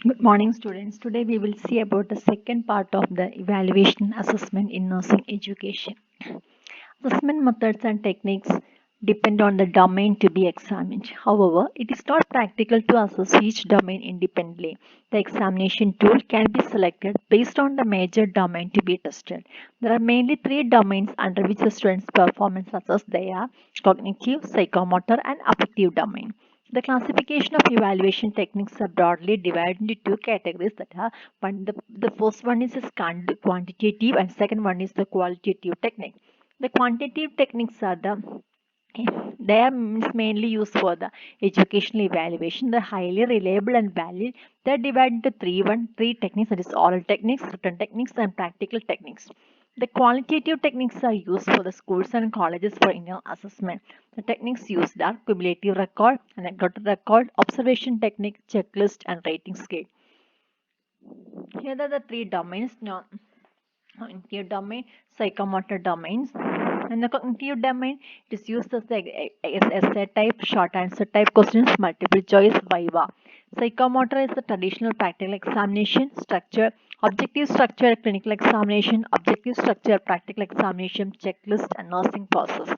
Good morning, students. Today we will see about the second part of the evaluation assessment in nursing education. Assessment methods and techniques depend on the domain to be examined. However, it is not practical to assess each domain independently. The examination tool can be selected based on the major domain to be tested. There are mainly three domains under which the student's performance assessed. They are cognitive, psychomotor, and affective domain. The classification of evaluation techniques are broadly divided into two categories that are the first one is quantitative and second one is the qualitative technique. The quantitative techniques are they are mainly used for the educational evaluation. They're highly reliable and valid. They're divided into three techniques, that is oral techniques, written techniques, and practical techniques. The qualitative techniques are used for the schools and colleges for internal assessment. The techniques used are cumulative record, anecdotal record, observation technique, checklist, and rating scale. Here are the three domains. Now, cognitive domain, psychomotor domains. In the cognitive domain, it is used as the essay type, short answer type questions, multiple choice, viva. Psychomotor is the traditional practical examination structure, objective structure, clinical examination, objective structure, practical examination, checklist, and nursing process.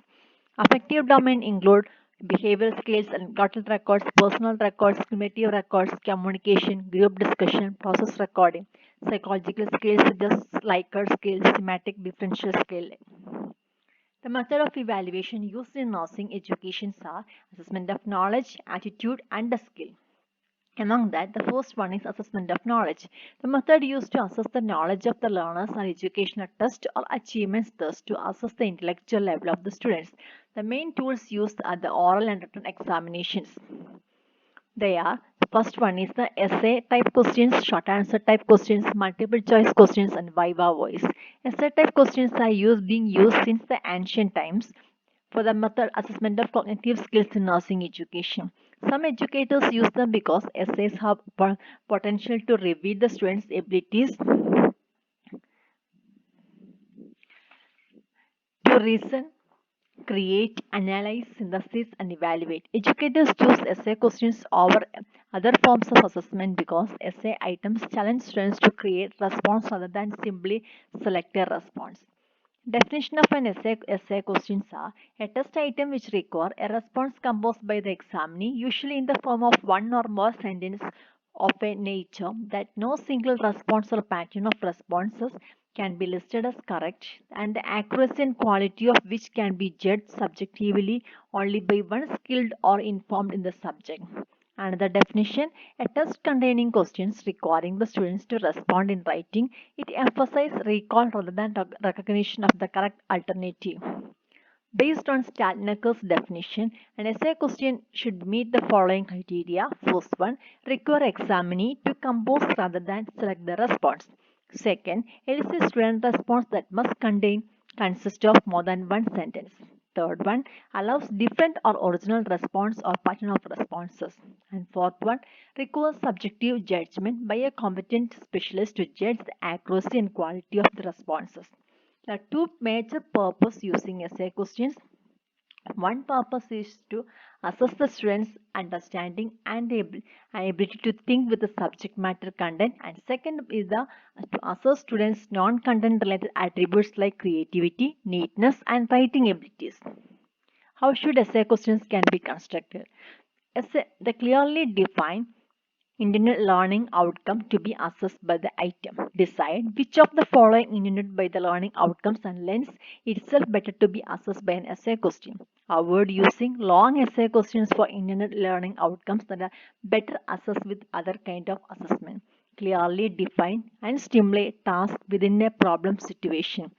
Affective domain include behavioral skills, anecdotal records, personal records, cumulative records, communication, group discussion, process recording, psychological skills such as Likert scale, semantic differential scale. The method of evaluation used in nursing education are assessment of knowledge, attitude, and the skill. Among that, the first one is assessment of knowledge. The method used to assess the knowledge of the learners are educational test or achievements test to assess the intellectual level of the students. The main tools used are the oral and written examinations. They are the first one is the essay type questions, short answer type questions, multiple choice questions, and viva voice. Essay type questions are being used since the ancient times for the method assessment of cognitive skills in nursing education. Some educators use them because essays have potential to reveal the students' abilities to reason, create, analyze, synthesize, and evaluate. Educators choose essay questions over other forms of assessment because essay items challenge students to create response rather than simply select a response. Definition of an essay questions are a test item which require a response composed by the examinee, usually in the form of one or more sentences of a nature that no single response or pattern of responses can be listed as correct, and the accuracy and quality of which can be judged subjectively only by one skilled or informed in the subject. Another definition, a test containing questions requiring the students to respond in writing. It emphasizes recall rather than recognition of the correct alternative. Based on Statnacker's definition, an essay question should meet the following criteria. First one, require examinee to compose rather than select the response. Second, elicit student response that must consist of more than one sentence. Third one, allows different or original response or pattern of responses. And fourth one, requires subjective judgment by a competent specialist to judge the accuracy and quality of the responses. There are two major purposes using essay questions. One purpose is to assess the students' understanding and ability to think with the subject matter content, and second is to assess students' non-content related attributes like creativity, neatness, and writing abilities. How should essay questions can be constructed? They clearly define intended learning outcome to be assessed by the item. Decide which of the following intended by the learning outcomes and lends itself better to be assessed by an essay question. Avoid using long essay questions for intended learning outcomes that are better assessed with other kind of assessment. Clearly define and stimulate tasks within a problem situation.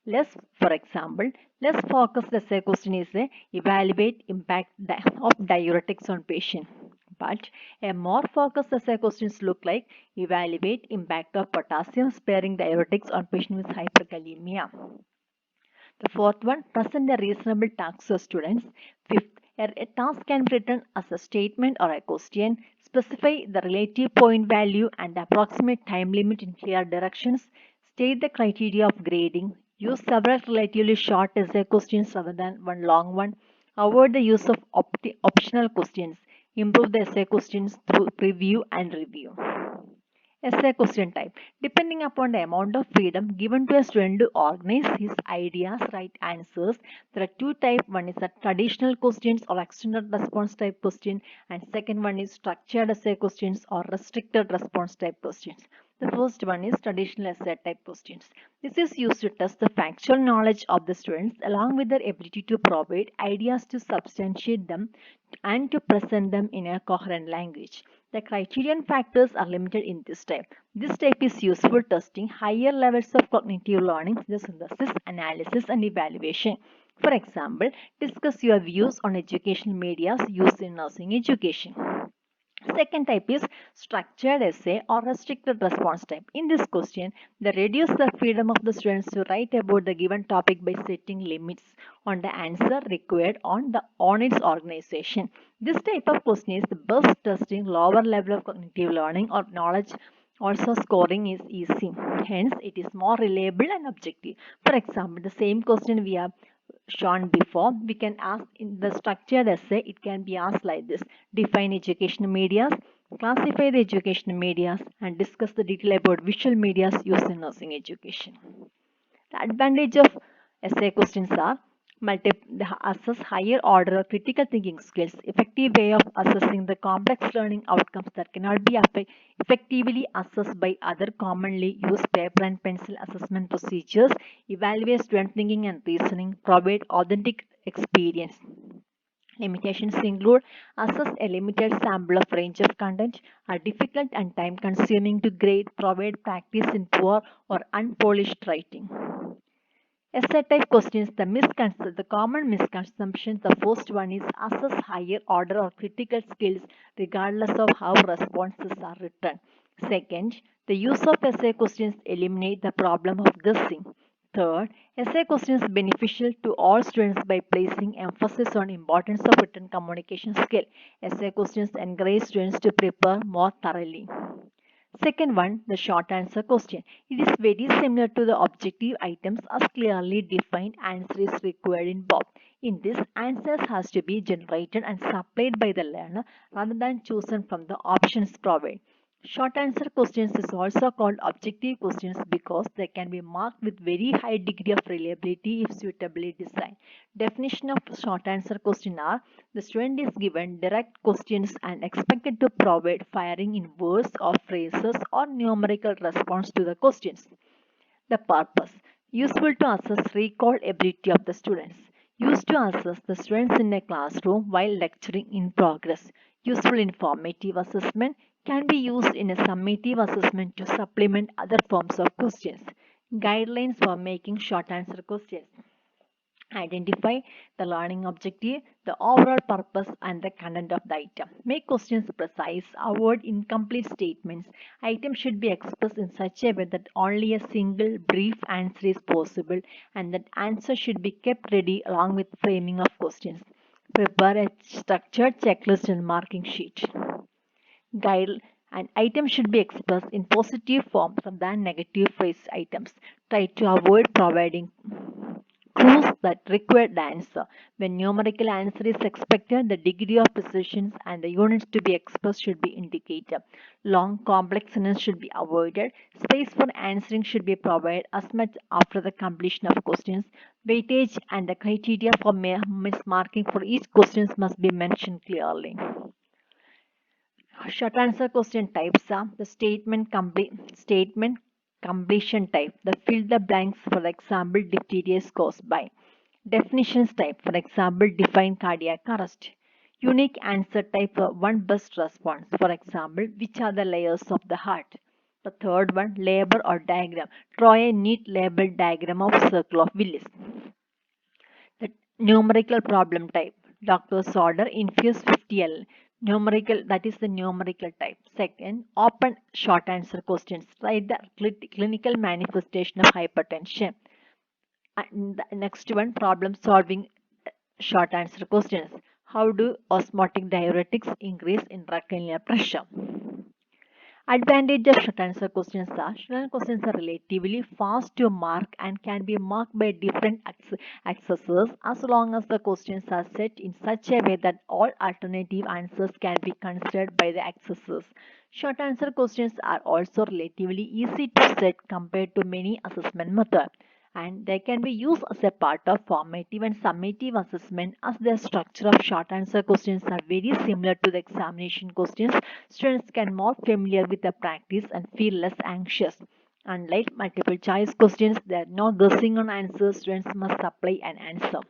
For example, less focused essay question is a evaluate impact of diuretics on patient. But a more focused essay questions look like evaluate impact of potassium sparing diuretics on patient with hyperkalemia. The fourth one, present a reasonable task to students. Fifth, a task can be written as a statement or a question. Specify the relative point value and approximate time limit in clear directions. State the criteria of grading. Use several relatively short essay questions rather than one long one. Avoid the use of optional questions. Improve the essay questions through preview and review. Essay question type. Depending upon the amount of freedom given to a student to organize his ideas, write answers, there are two types. One is a traditional questions or extended response type question, and second one is structured essay questions or restricted response type questions. The first one is traditional essay type questions. This is used to test the factual knowledge of the students along with their ability to provide ideas to substantiate them and to present them in a coherent language. The criterion factors are limited in this type. This type is useful testing higher levels of cognitive learning, the synthesis, analysis, and evaluation. For example, discuss your views on educational medias used in nursing education. Second type is structured essay or restricted response type. In this question, they reduce the freedom of the students to write about the given topic by setting limits on the answer required on its organization. This type of question is the best testing lower level of cognitive learning or knowledge. Also, scoring is easy. Hence, it is more reliable and objective. For example, the same question we have shown before, we can ask in the structured essay, it can be asked like this: define educational medias, classify the educational medias, and discuss the detail about visual medias used in nursing education. The advantage of essay questions are assess higher order critical thinking skills, effective way of assessing the complex learning outcomes that cannot be effectively assessed by other commonly used paper and pencil assessment procedures, evaluate student thinking and reasoning, provide authentic experience. Limitations include assess a limited sample of range of content, are difficult and time consuming to grade, provide practice in poor or unpolished writing. Essay type questions, the common misconceptions. The first one is assess higher order or critical skills regardless of how responses are written. Second, the use of essay questions eliminate the problem of guessing. Third, essay questions beneficial to all students by placing emphasis on importance of written communication skill. Essay questions encourage students to prepare more thoroughly. Second one, the short answer question. It is very similar to the objective items as clearly defined answer is required in both. In this, answers has to be generated and supplied by the learner rather than chosen from the options provided. Short answer questions is also called objective questions because they can be marked with very high degree of reliability if suitably designed. Definition of short answer question are: the student is given direct questions and expected to provide firing in words or phrases or numerical response to the questions. The purpose: useful to assess recall ability of the students. Used to assess the students in a classroom while lecturing in progress. Useful informative assessment, can be used in a summative assessment to supplement other forms of questions. Guidelines for making short answer questions. Identify the learning objective, the overall purpose, and the content of the item. Make questions precise. Avoid incomplete statements. Items should be expressed in such a way that only a single brief answer is possible, and that answer should be kept ready along with framing of questions. Prepare a structured checklist and marking sheet. Guide an item should be expressed in positive form rather than negative phrase items. Try to avoid providing clues that require the answer. When numerical answer is expected, the degree of precision and the units to be expressed should be indicated. Long complex sentences should be avoided. Space for answering should be provided as much after the completion of questions. Weightage and the criteria for mismarking for each question must be mentioned clearly. Short answer question types are the statement completion type, the fill the blanks, for example diphtheria is caused by. Definitions type, for example define cardiac arrest. Unique answer type, one best response, for example which are the layers of the heart. The third one, label or diagram, draw a neat label diagram of circle of Willis. The numerical problem type, doctor's order infuse 50 L. Numerical, that is the numerical type. Second, open short answer questions, write the clinical manifestation of hypertension. And the next one, problem solving short answer questions. How do osmotic diuretics increase intracranial pressure? Advantage of short answer questions are short answer questions are relatively fast to mark and can be marked by different accessors as long as the questions are set in such a way that all alternative answers can be considered by the accessors. Short answer questions are also relatively easy to set compared to many assessment methods, and they can be used as a part of formative and summative assessment as the structure of short answer questions are very similar to the examination questions. Students can more familiar with the practice and feel less anxious. Unlike multiple choice questions, there are no guessing on answers. Students must supply an answer.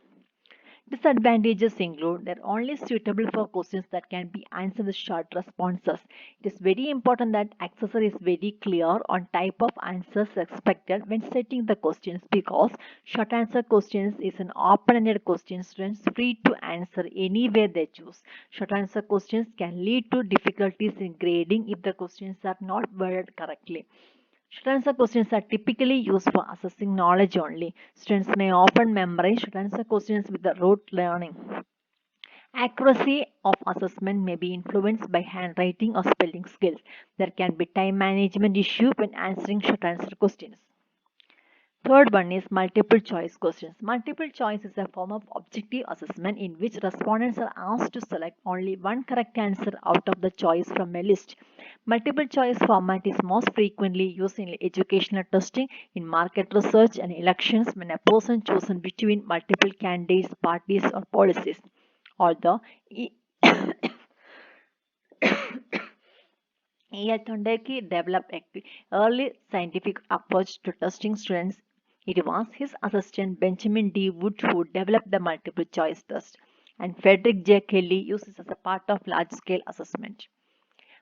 Disadvantages include they're only suitable for questions that can be answered with short responses. It is very important that accessor is very clear on type of answers expected when setting the questions because short answer questions is an open-ended question. Students free to answer any way they choose. Short answer questions can lead to difficulties in grading if the questions are not worded correctly. Short answer questions are typically used for assessing knowledge only. Students may often memorize short answer questions with the rote learning. Accuracy of assessment may be influenced by handwriting or spelling skills. There can be time management issue when answering short answer questions. Third one is multiple choice questions. Multiple choice is a form of objective assessment in which respondents are asked to select only one correct answer out of the choice from a list. Multiple choice format is most frequently used in educational testing, in market research and elections when a person chosen between multiple candidates, parties or policies. Although E.L. Thondeki developed an early scientific approach to testing students. It was his assistant Benjamin D. Wood who developed the multiple choice test, and Frederick J. Kelly uses as a part of large-scale assessment.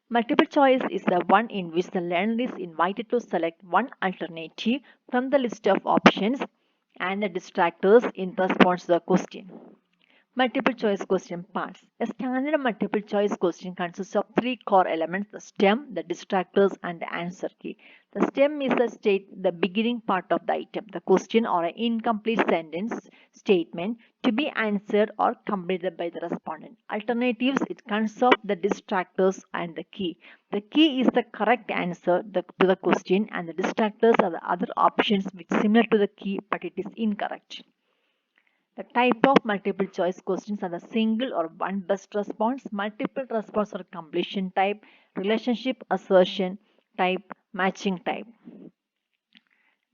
Multiple choice is the one in which the learner is invited to select one alternative from the list of options and the distractors in response to the question. Multiple choice question parts. A standard multiple choice question consists of three core elements: the stem, the distractors, and the answer key. The stem is the beginning part of the item, the question or an incomplete sentence statement to be answered or completed by the respondent. Alternatives, it consists of the distractors and the key. The key is the correct answer to the question, and the distractors are the other options which similar to the key but it is incorrect. The type of multiple choice questions are the single or one best response, multiple response or completion type, relationship assertion type, matching type.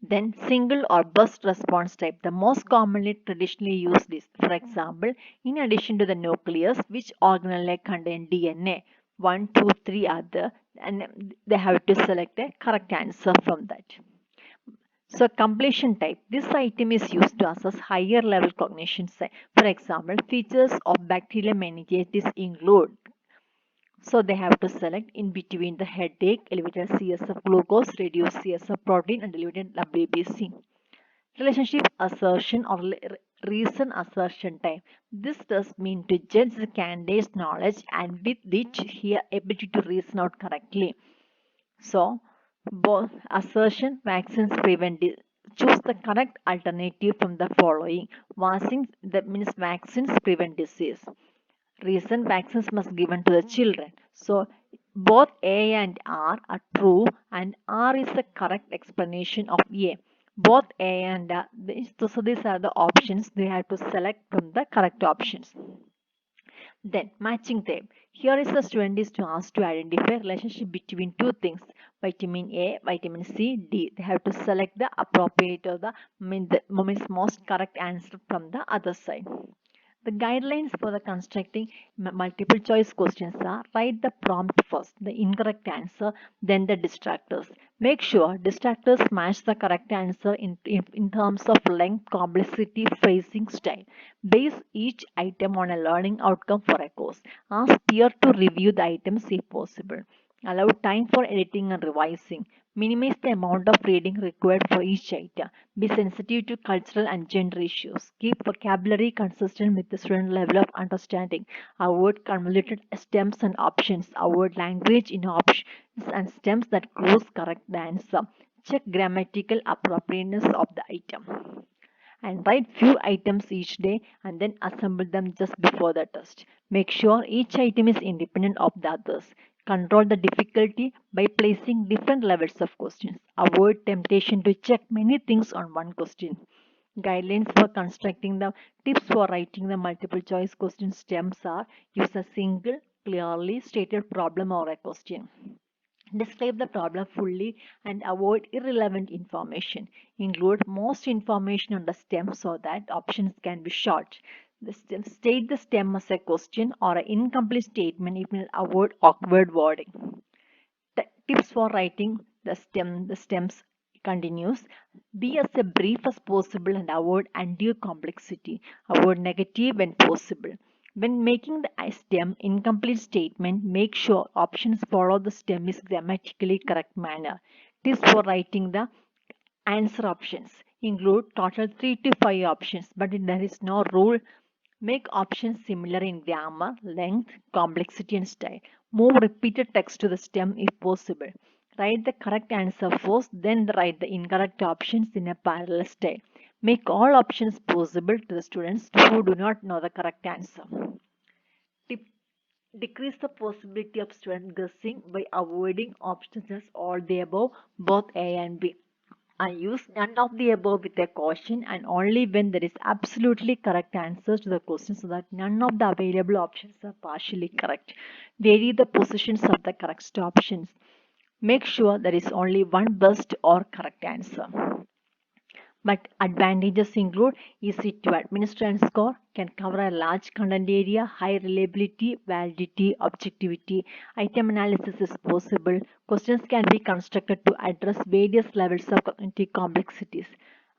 Then single or burst response type. The most commonly traditionally used is, for example, in addition to the nucleus, which organelle contain DNA, 1, 2, 3 are there, and they have to select a correct answer from that. So completion type. This item is used to assess higher level cognition. For example, features of bacterial meningitis include. So they have to select in between the headache, elevated CSF glucose, reduced CSF protein, and elevated WBC. Relationship assertion or reason assertion type. This does mean to judge the candidate's knowledge and with which he ability to reason out correctly. So, both assertion vaccines prevent choose the correct alternative from the following. Vaccines that means vaccines prevent disease. Reason vaccines must given to the children. So both A and R are true and R is the correct explanation of A. Both A and R, so these are the options. They have to select from the correct options. Then matching type. Here is the student is to ask to identify relationship between two things, vitamin A, vitamin C, D. They have to select the appropriate or the means most correct answer from the other side. The guidelines for the constructing multiple choice questions are: write the prompt first, the incorrect answer, then the distractors. Make sure distractors match the correct answer in terms of length, complexity, phrasing, style. Base each item on a learning outcome for a course. Ask peer to review the items if possible. Allow time for editing and revising. Minimize the amount of reading required for each item. Be sensitive to cultural and gender issues. Keep vocabulary consistent with the student level of understanding. Avoid convoluted stems and options. Avoid language in options and stems that close correct the answer. Check grammatical appropriateness of the item. And write few items each day and then assemble them just before the test. Make sure each item is independent of the others. Control the difficulty by placing different levels of questions. Avoid temptation to check many things on one question. Guidelines for constructing the tips for writing the multiple choice question stems are: use a single, clearly stated problem or a question. Describe the problem fully and avoid irrelevant information. Include most information on the stem so that options can be short. State the stem as a question or an incomplete statement. It will avoid awkward wording. Tips for writing the stems continues. Be as brief as possible and avoid undue complexity. Avoid negative when possible. When making the stem incomplete statement, make sure options follow the stem is grammatically correct manner. Tips for writing the answer options include total 3 to 5 options, but there is no rule. Make options similar in grammar, length, complexity, and style. Move repeated text to the stem if possible. Write the correct answer first, then write the incorrect options in a parallel style. Make all options possible to the students who do not know the correct answer. Tip: decrease the possibility of student guessing by avoiding options as all the above, both A and B. I use none of the above with a caution and only when there is absolutely correct answers to the question, so that none of the available options are partially correct. Vary the positions of the correct options. Make sure there is only one best or correct answer. But advantages include easy to administer and score, can cover a large content area, high reliability, validity, objectivity, item analysis is possible, questions can be constructed to address various levels of cognitive complexities.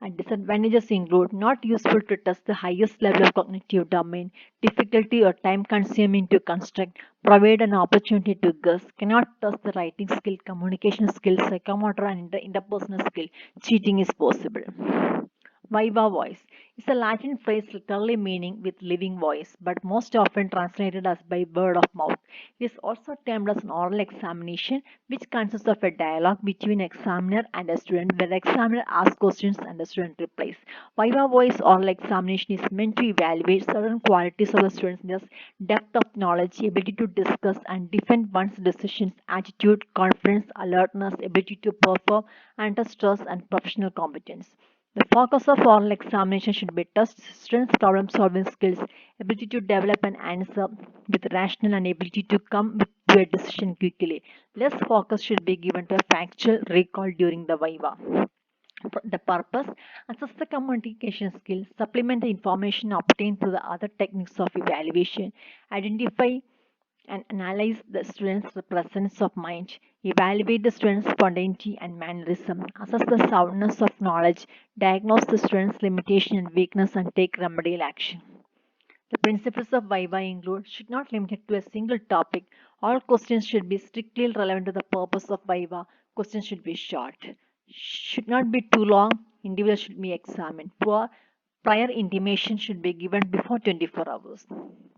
And disadvantages include not useful to test the highest level of cognitive domain, difficulty or time consuming to construct, provide an opportunity to guess, cannot test the writing skill, communication skill, psychomotor and interpersonal skill. Cheating is possible. Viva voice is a Latin phrase literally meaning with living voice, but most often translated as by word of mouth. It is also termed as an oral examination, which consists of a dialogue between examiner and a student, where the examiner asks questions and the student replies. Viva voice oral examination is meant to evaluate certain qualities of the student's depth of knowledge, ability to discuss and defend one's decisions, attitude, confidence, alertness, ability to perform under stress, and professional competence. The focus of oral examination should be test students' problem solving skills, ability to develop an answer with rational and ability to come to a decision quickly. Less focus should be given to a factual recall during the viva. The purpose: assess the communication skills, supplement the information obtained through the other techniques of evaluation, identify and analyze the student's presence of mind, evaluate the student's spontaneity and mannerism, assess the soundness of knowledge, diagnose the student's limitation and weakness, and take remedial action. The principles of Viva include: should not limit it to a single topic. All questions should be strictly relevant to the purpose of Viva. Questions should be short. Should not be too long. Individuals should be examined. Prior intimation should be given before 24 hours.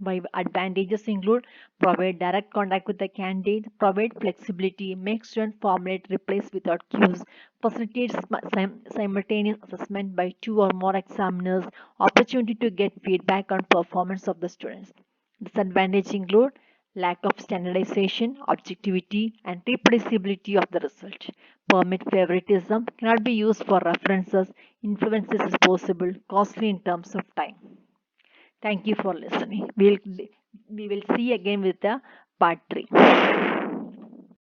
Viva advantages include: provide direct contact with the candidate, provide flexibility, make students formulate replies without cues, facilitates simultaneous assessment by two or more examiners, opportunity to get feedback on performance of the students. Disadvantages include lack of standardization, objectivity, and reproducibility of the result. Permit favoritism, cannot be used for references, influences is possible, costly in terms of time. Thank you for listening. We will see again with the part 3.